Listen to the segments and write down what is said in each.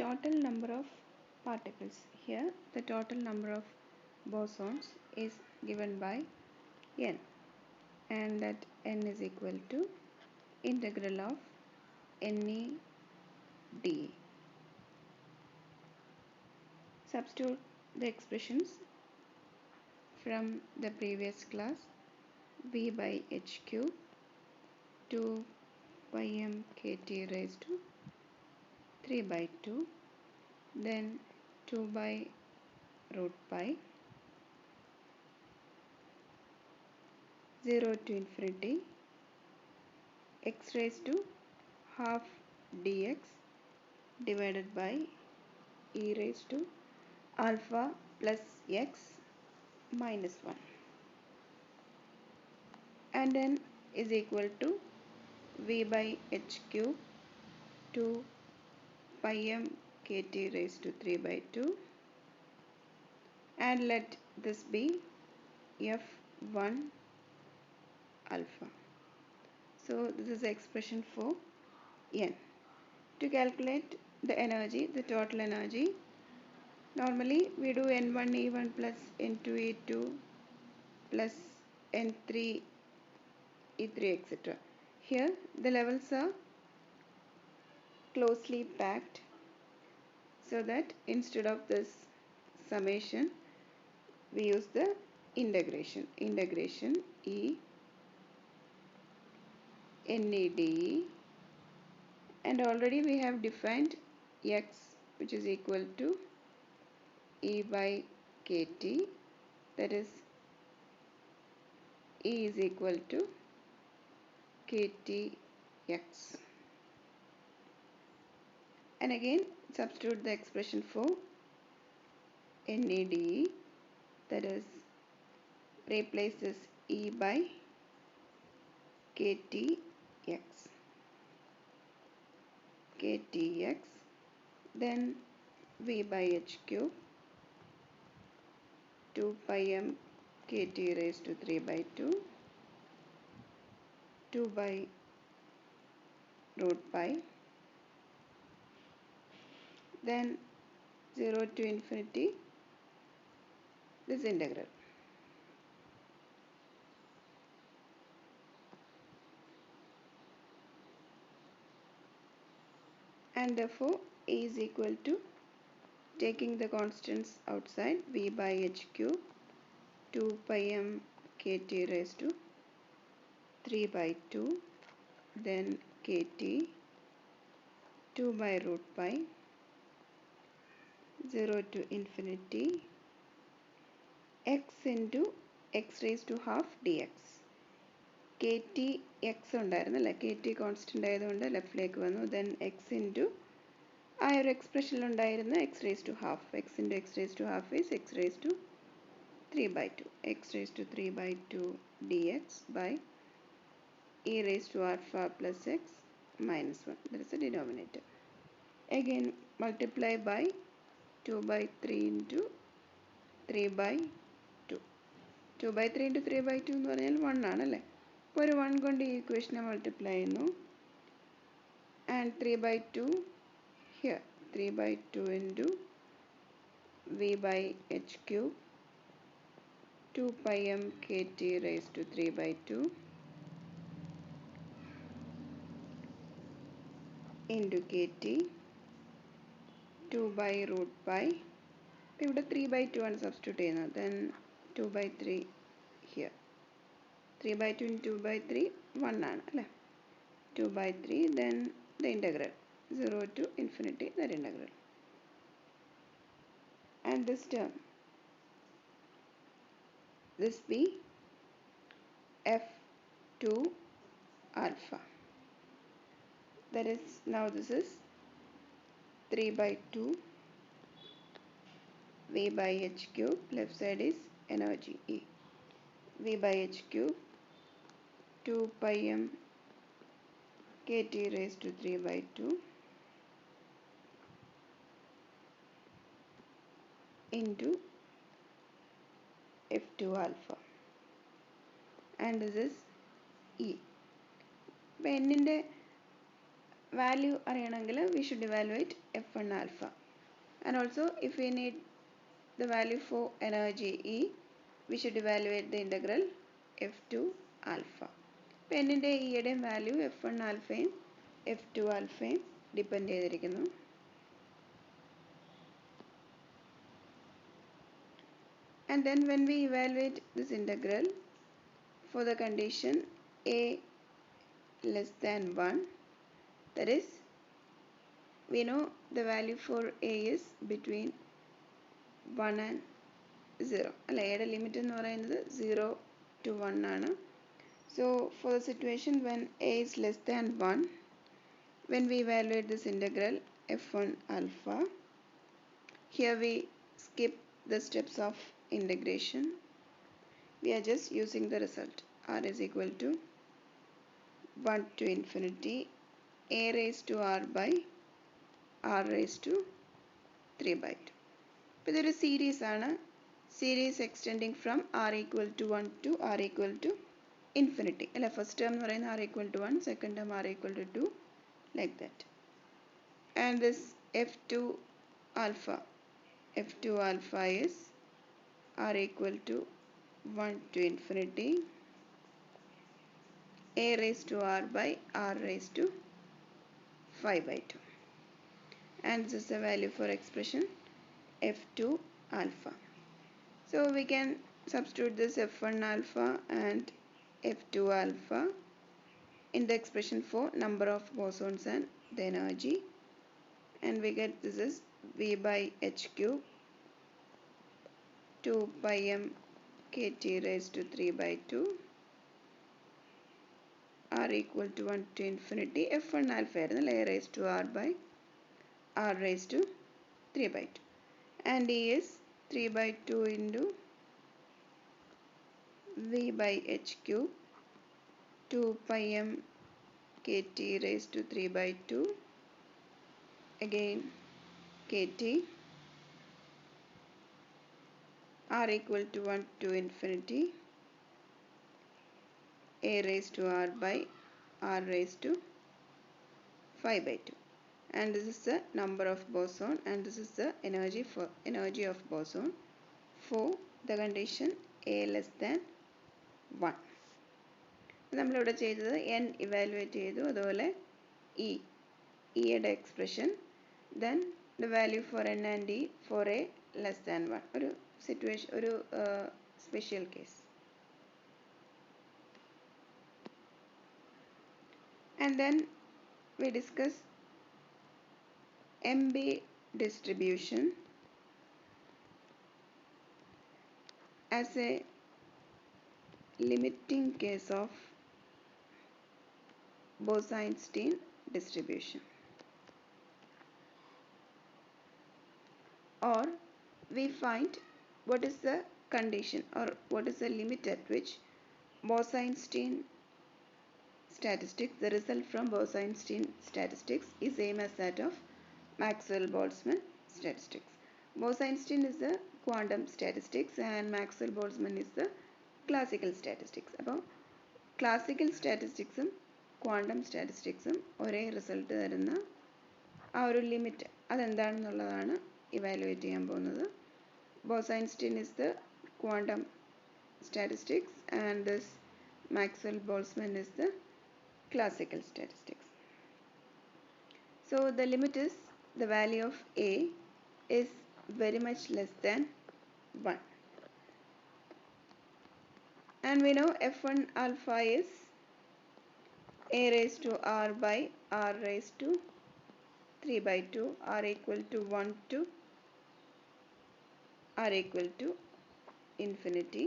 total number of particles. Here the total number of bosons is given by n, and that n is equal to integral of Ne dE. Substitute the expressions from the previous class. V by h cube 2 pi m kt raised to 3 by 2, then 2 by root pi, 0 to infinity, x raised to half dx divided by e raised to alpha plus x minus 1, and n is equal to v by h cube 2 pi m kt raised to 3 by 2, and let this be f1 alpha. So this is the expression for n. To calculate the energy, the total energy, normally we do n1 e1 plus n2 e2 plus n3 e3 etc. Here the levels are closely packed, so that instead of this summation we use the integration e NEDE, and already we have defined x, which is equal to E by kt, that is E is equal to ktx, and again substitute the expression for NEDE, that is replace this E by ktx, then v by h cube 2 pi m kt raised to 3 by 2, 2 by root pi, then 0 to infinity this integral. And therefore A is equal to, taking the constants outside, v by h cube 2 pi m kt raised to 3 by 2, then kt 2 by root pi, 0 to infinity x into x raised to half dx. kt x ഉണ്ടായിരുന്നല്ലേ, kt constant ആയതുകൊണ്ട് ലെഫ്റ്റിലേക്ക് വന്നു, then x into ആ ഒരു എക്സ്പ്രഷനിലുണ്ടായിരുന്ന x raise to half, x into x raise to half is x raise to 3 by 2, x raised to 3 by 2 dx by e raised to alpha plus x minus 1, that is the denominator. Again multiply by 2 by 3 into 3 by 2. 2 by 3 into 3 by 2 എന്ന് പറഞ്ഞാൽ 1 ആണല്ലേ, അപ്പോൾ ഒരു 1 കൊണ്ട് ഈ ഇക്വേഷനെ multiply ചെയ്യുന്നു, and 3 by 2 here, 3 by 2 into v by h cube 2 pi m kt raised to 3 by 2 into kt 2 by root pi, ഇവിടെ 3 by 2 ആണ് സബ്സ്റ്റിറ്റ്യൂട്ട് ചെയ്യുന്നത്, then 2 by 3 here, 3 by 2 into 2 by 3 1 ആണ് അല്ലേ, 2 by 3, then the integral 0 to infinity that integral, and this term, this be f2 alpha, that is, now this is 3 by 2 v by h cube, left side is energy E, v by h cube 2 pi m kt raised to 3 by 2 into f2 alpha, and this is E. അപ്പോൾ എന്നിൻ്റെ value അറിയണമെങ്കിൽ we should evaluate f1 alpha. And also if we need the value for energy E, we should evaluate the integral f2 alpha. അപ്പോൾ എന്നിൻ്റെ ഇയുടെയും value f1 ആൽഫയും f2 ആൽഫയും depend ചെയ്തിരിക്കുന്നു. And then when we evaluate this integral for the condition a less than 1, that is, we know the value for a is between 1 and 0. അല്ല, എയുടെ limit എന്ന് പറയുന്നത് 0 to 1 ആണ്. So for the situation when a is less than 1, when we evaluate this integral f1 alpha, here we skip the steps of integration. We are just using the result. R is equal to 1 to infinity a raised to r by r raised to 3 by 2. ഇപ്പോൾ ഇതൊരു series ആണ്. Series extending from r equal to 1 to r equal to infinity. അല്ല, first term എന്ന് പറയുന്നത് r equal to 1, second term r equal to 2, like that. And this f2 alpha is r equal to 1 to infinity a raised to r by r raised to 5 by 2. And this is the value for expression f2 alpha. So we can substitute this f1 alpha and f2 alpha in the expression for number of bosons and the energy, and we get this is v by h cube 2 pi m kt raised to 3 by 2 r equal to 1 to infinity f1 alpha a raised to r by r raised to 3 by 2, and e is 3 by 2 into v by h cube 2 pi m kt raised to 3 by 2, again kt, r equal to 1 to infinity a raised to r by r raised to 5 by 2, and this is the number of boson and this is the energy of boson for the condition a less than 1. നമ്മളിവിടെ ചെയ്തത് n evaluate ചെയ്തു, അതുപോലെ ഇയുടെ expression, then the value for n and e for a less than 1, ഒരു situation, ഒരു special case. And then we discuss MB distribution as a limiting case of Bose-Einstein distribution, or we find what is the condition or what is the limit at which Bose-Einstein statistics, the result from Bose-Einstein statistics is same as that of Maxwell-Boltzmann statistics. Bose-Einstein is the quantum statistics and Maxwell-Boltzmann is the classical statistics. അപ്പോൾ classical സ്റ്റാറ്റിസ്റ്റിക്സും quantum സ്റ്റാറ്റിസ്റ്റിക്സും ഒരേ result തരുന്ന ആ ഒരു limit അതെന്താണെന്നുള്ളതാണ് evaluate ചെയ്യാൻ പോകുന്നത്. Bose-Einstein is the quantum statistics and this Maxwell-Boltzmann is the classical statistics. So the limit is the value of a is very much less than 1, and we know f1 alpha is a raised to r by r raised to 3 by 2 r equal to 1 to r equal to infinity,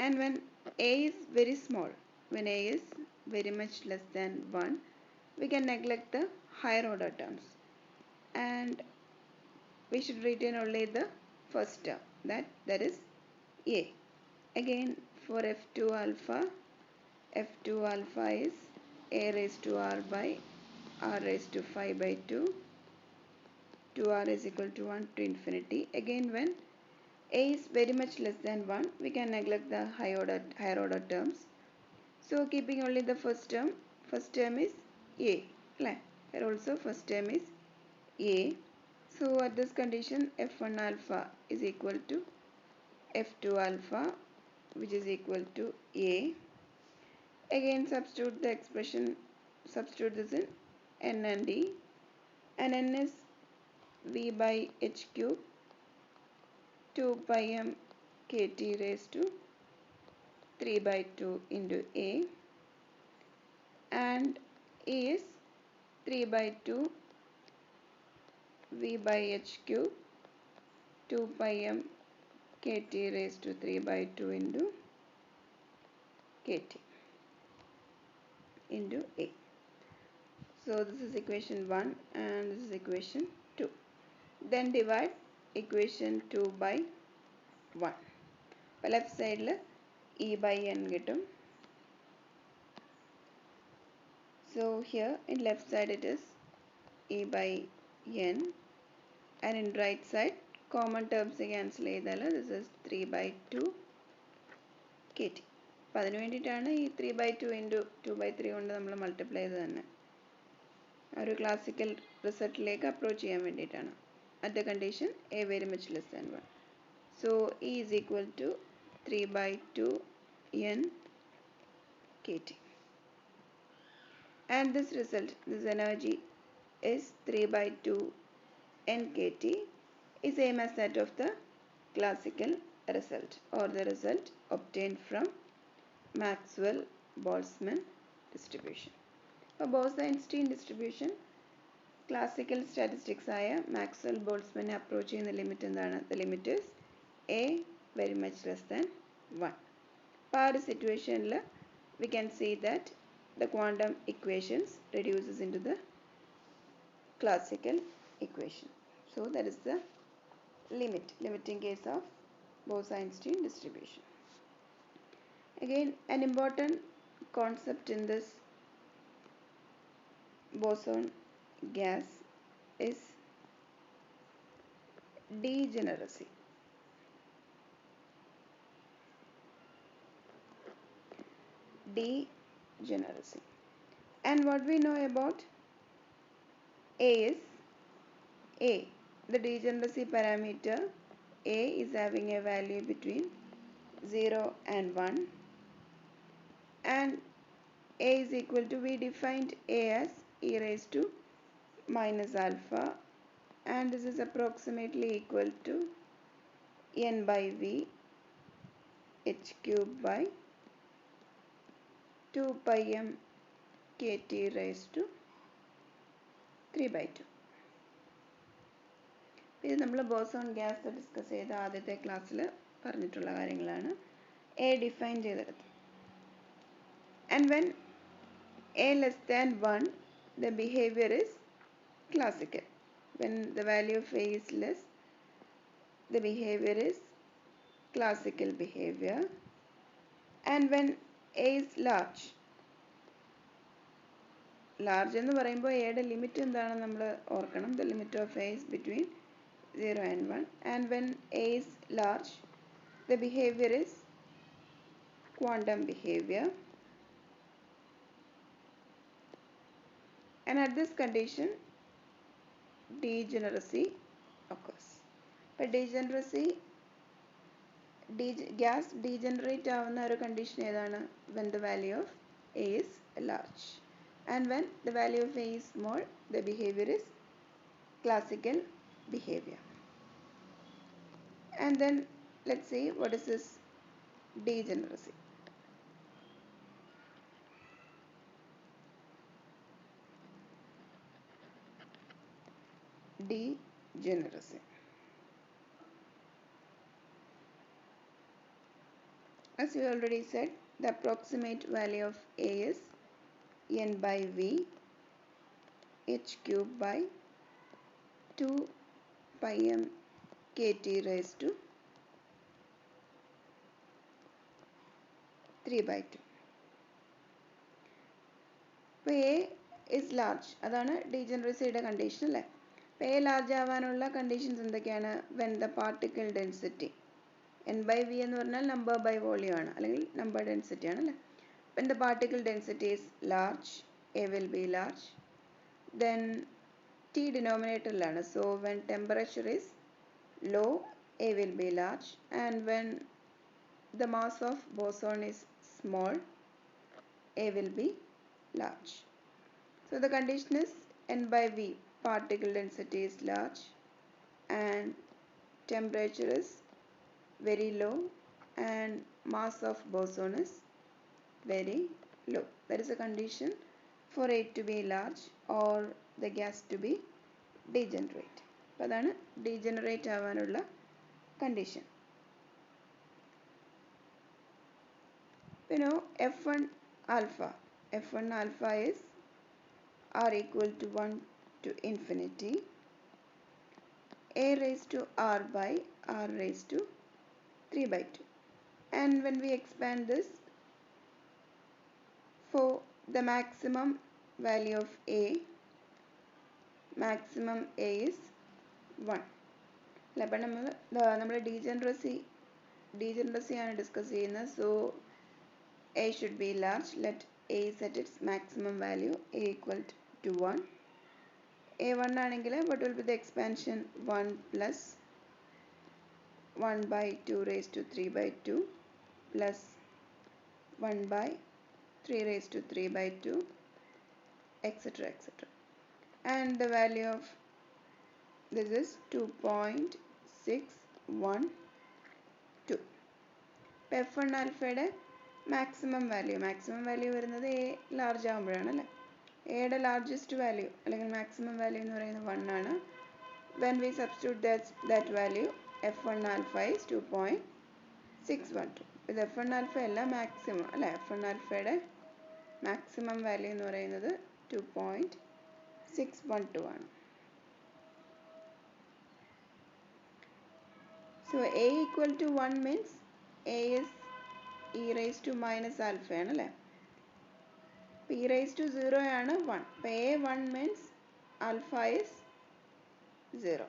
and when a is very small, when a is very much less than 1, we can neglect the higher order terms and we should retain only the first term, that is a. Again for f2 alpha is a raised to r by r raised to 5 by 2 2r is equal to 1 to infinity. Again when a is very much less than 1, we can neglect the higher order terms So keeping only the first term is A. Here also first term is A. So at this condition F1 alpha is equal to F2 alpha, which is equal to A. Again substitute the expression, substitute this in N and D, and N is V by H cube 2 pi m kt raised to 3 by 2 into A, and A is 3 by 2 V by H cube 2 pi m kt raised to 3 by 2 into kt into A. So this is equation 1 and this is equation 2. Then divide equation 2 by 1. Left side E by N kittum. So here in left side it is E by N, and in right side common terms cancel ചെയ്താൽ this is 3 by 2 kt. അപ്പോൾ അതിനു വേണ്ടിയിട്ടാണ് ഈ 3 by 2 into 2 by 3 കൊണ്ട് നമ്മൾ multiply ചെയ്ത് തന്നെ ഒരു ക്ലാസിക്കൽ റിസൾട്ടിലേക്ക് അപ്രോച്ച് ചെയ്യാൻ വേണ്ടിയിട്ടാണ്. At the condition A very much less than 1. So E is equal to 3 by 2 n kt. And this result, this energy is 3 by 2 n kt, is same as that of the classical result or the result obtained from Maxwell-Boltzmann distribution. For Bose-Einstein distribution, classical statistics ആയ Maxwell-Boltzmann approach ചെയ്യുന്ന limit എന്താണ്? The limit is a very much less than 1. അപ്പോൾ ആ ഒരു സിറ്റുവേഷനിൽ we can see that the quantum equations reduces into the classical equation. So that is the limiting case of Bose-Einstein distribution. Again, an important concept in this boson gas is degeneracy. Degeneracy. And what we know about A is A. The degeneracy parameter A is having a value between 0 and 1, and A is equal to, we defined A as e raised to minus alpha, and this is approximately equal to n by v h cube by 2 pi m kt raised to 3 by 2. ഇത് നമ്മൾ boson gas discuss ചെയ്ത ആദ്യത്തെ ക്ലാസ്സിൽ പറഞ്ഞിട്ടുള്ള കാര്യങ്ങളാണ്. A define ചെയ്തെടുത്ത്. And when a less than 1, the behavior is classical. When the value of a is less, the behavior is classical behavior. And when a is large എന്ന് പറയുമ്പോൾ എയുടെ limit എന്താണ് നമ്മൾ ഓർക്കണം. The limit of a is between 0 and 1. And when a is large, the behavior is quantum behavior. And at this condition, degeneracy occurs. But degeneracy, gas degenerate ആവുന്ന ഒരു condition ഏതാണ്? When the value of A is large. And when the value of A is small, the behavior is classical behavior. And then let's see what is this degeneracy. Degeneracy. As we already said, the approximate value of A is n by v h cube by 2 pi m kt raised to 3 by 2. അപ്പോൾ A is large. അതാണ് ഡീജനറസിയുടെ condition അല്ലേ. അപ്പോൾ A large ആവാനുള്ള conditions എന്തൊക്കെയാണ്? When the particle density n by v എന്ന് പറഞ്ഞാൽ number by volume ആണ്, അല്ലെങ്കിൽ നമ്പർ ഡെൻസിറ്റി ആണല്ലേ. When the particle density is large, A will be large. Then T denominator, so when temperature is low, A will be large, and when the mass of boson is small, A will be large. So the condition is N by V, particle density is large and temperature is very low and mass of boson is very low. That is a condition for it to be large or the gas to be degenerate. അപ്പോൾ അതാണ് degenerate ആവാനുള്ള condition. You know F1 alpha. F1 alpha is R equal to 1 to infinity. A raised to R by R raised to 3 by 2. And when we expand this, for the maximum value of A, maximum A is 1. അപ്പോൾ നമ്മൾ degeneracy ആണ് discuss ചെയ്യുന്നത്. So A should be large. Let A is at its maximum value, A equal to 1. A1 ആണെങ്കിൽ what will be the expansion? 1 plus 1 by 2 raised to 3 by 2 plus 1 by 3 raised to 3 by 2, etc. etc. And the value of this is 2.612. F1 alpha maximum value വരുന്നത് A large ആകുമ്പോഴാണ് അല്ലേ. Aയുടെ largest value അല്ലെങ്കിൽ maximum value എന്ന് പറയുന്നത് 1 ആണ്. When we substitute that value, F1 alpha is 2.612. ഇത് F1 alpha അല്ല maximum അല്ലേ. F1 alphaയുടെ maximum value എന്ന് പറയുന്നത് 2.612 ആണ്. So A equal to 1 means A is e raised to minus alpha ആണ് അല്ലേ. e raised to 0 ആണ് 1. അപ്പോൾ A 1 means alpha is 0.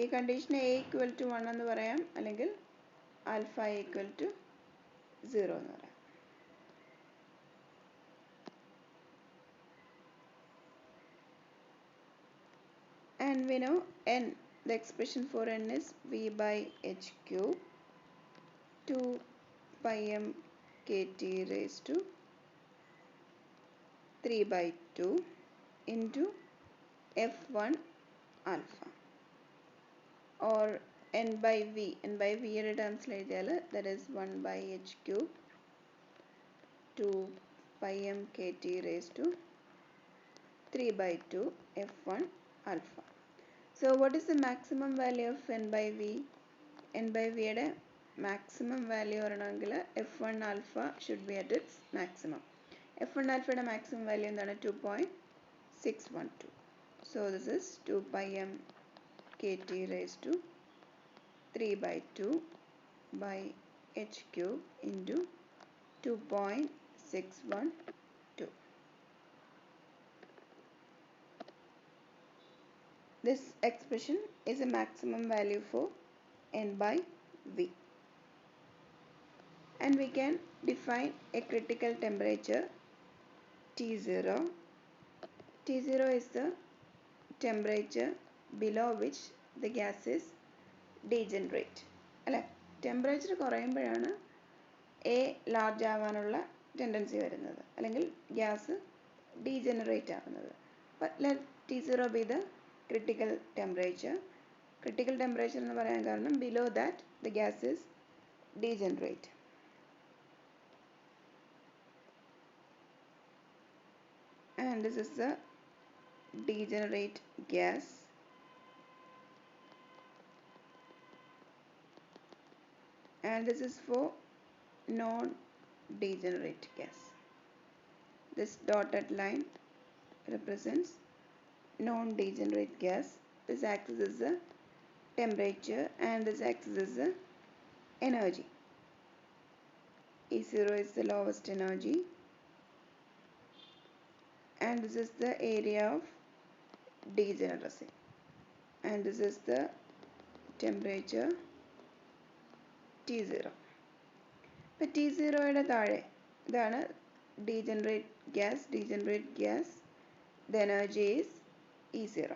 ഈ കണ്ടീഷൻ A equal to 1 എന്ന് പറയാം, അല്ലെങ്കിൽ alpha equal to 0 എന്ന് പറയാം. And we know N, the expression for N is V by H cube 2 pi m kt raised to 3 by 2 into F1 alpha, or N by V. N by V terms that is 1 by H cube 2 pi m kt raised to 3 by 2 F1 alpha. So what is the maximum value of N by V? N by V maximum value ആണെങ്കിൽ F1 alpha should be at its maximum. F1 alpha maximum value എന്താണ്? 2.612. So this is 2 pi m kt raised to 3 by 2 by h cube into 2.612. This expression is a maximum value for N by V. And we can define a critical temperature T0. T0 is the temperature below which the gas is degenerate. അല്ലേ, temperature കുറയുമ്പോഴാണ് A large ആവാനുള്ള tendency വരുന്നത്, അല്ലെങ്കിൽ gas degenerate ആവുന്നത്. But let T0 be the critical temperature. Critical temperature എന്ന് പറയാൻ കാരണം below that the gas is degenerate. And this is the degenerate gas. And this is for non-degenerate gas. This dotted line represents non-degenerate gas. This axis is the temperature and this axis is the energy. E0 is the lowest energy and this is the area of degeneracy, and this is the temperature T0. ഇപ്പോൾ T0യുടെ താഴെ ഇതാണ് degenerate gas, the energy is E0.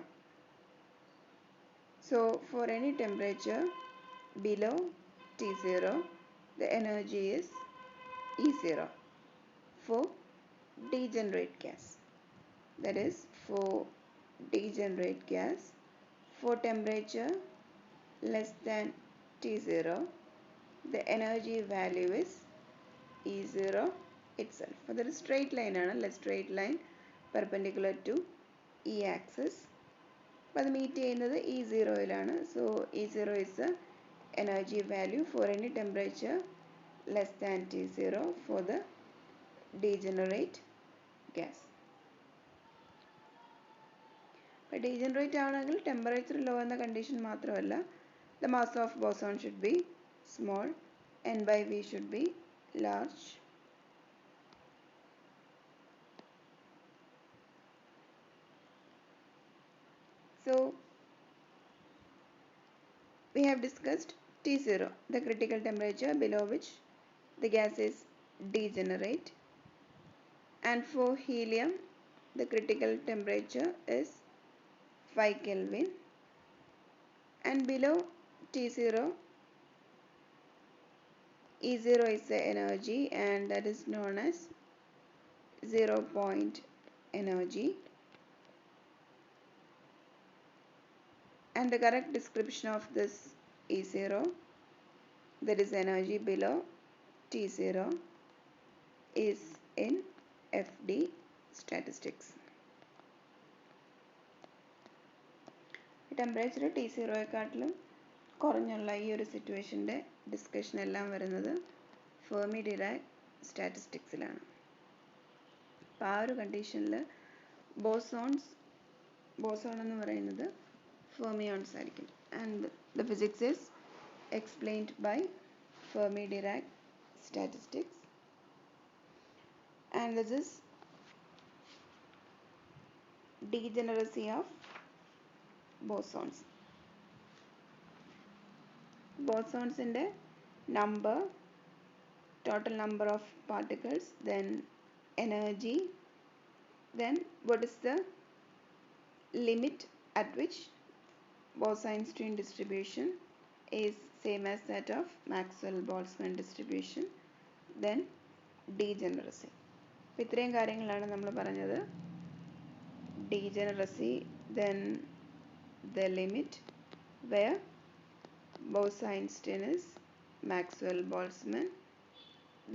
So for any temperature below T0, the energy is E0 for degenerate gas. That is for degenerate gas, for temperature less than T0, the energy value is E0 itself. For the straight line ആണ് straight line perpendicular to E axis. അപ്പോൾ അത് meet ചെയ്യുന്നത് E0യിലാണ്. So E0 is the energy value for any temperature less than T0 for the degenerate gas. അപ്പോൾ degenerate ആണെങ്കിൽ temperature low എന്ന condition മാത്രമല്ല, the mass of boson should be small, n by v should be large. So we have discussed T0, the critical temperature below which the gas is degenerate, and for helium the critical temperature is 5 Kelvin, and below T0 E0 is the energy, and that is known as 0 point energy. And the correct description of this E0, that is energy below T0, is in FD statistics. Temperature T0യെക്കാട്ടിലും കുറഞ്ഞുള്ള ഈ ഒരു സിറ്റുവേഷൻ്റെ discussion എല്ലാം വരുന്നത് Fermi Dirac സ്റ്റാറ്റിസ്റ്റിക്സിലാണ്. അപ്പോൾ ആ ഒരു കണ്ടീഷനിൽ boson എന്ന് പറയുന്നത് fermions ആയിരിക്കും. And the physics is explained by Fermi Dirac statistics, and this is degeneracy of bosons. Bosons in the number, total number of particles, then energy, then what is the limit at which Bose-Einstein distribution is same as that of Maxwell-Boltzmann distribution, then degeneracy. അപ്പോൾ ഇത്രയും കാര്യങ്ങളാണ് നമ്മൾ പറഞ്ഞത്. Degeneracy, then the limit where Bose-Einstein is Maxwell-Boltzmann.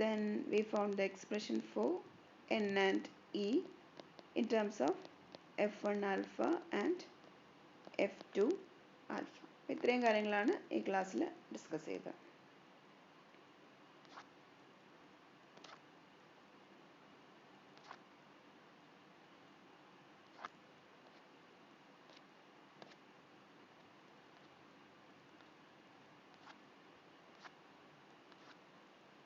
Then we found the expression for N and E in terms of F1 alpha and F2 alpha. ഇത്രയും കാര്യങ്ങളാണ് ഈ ക്ലാസ്സിൽ discuss ചെയ്തത്.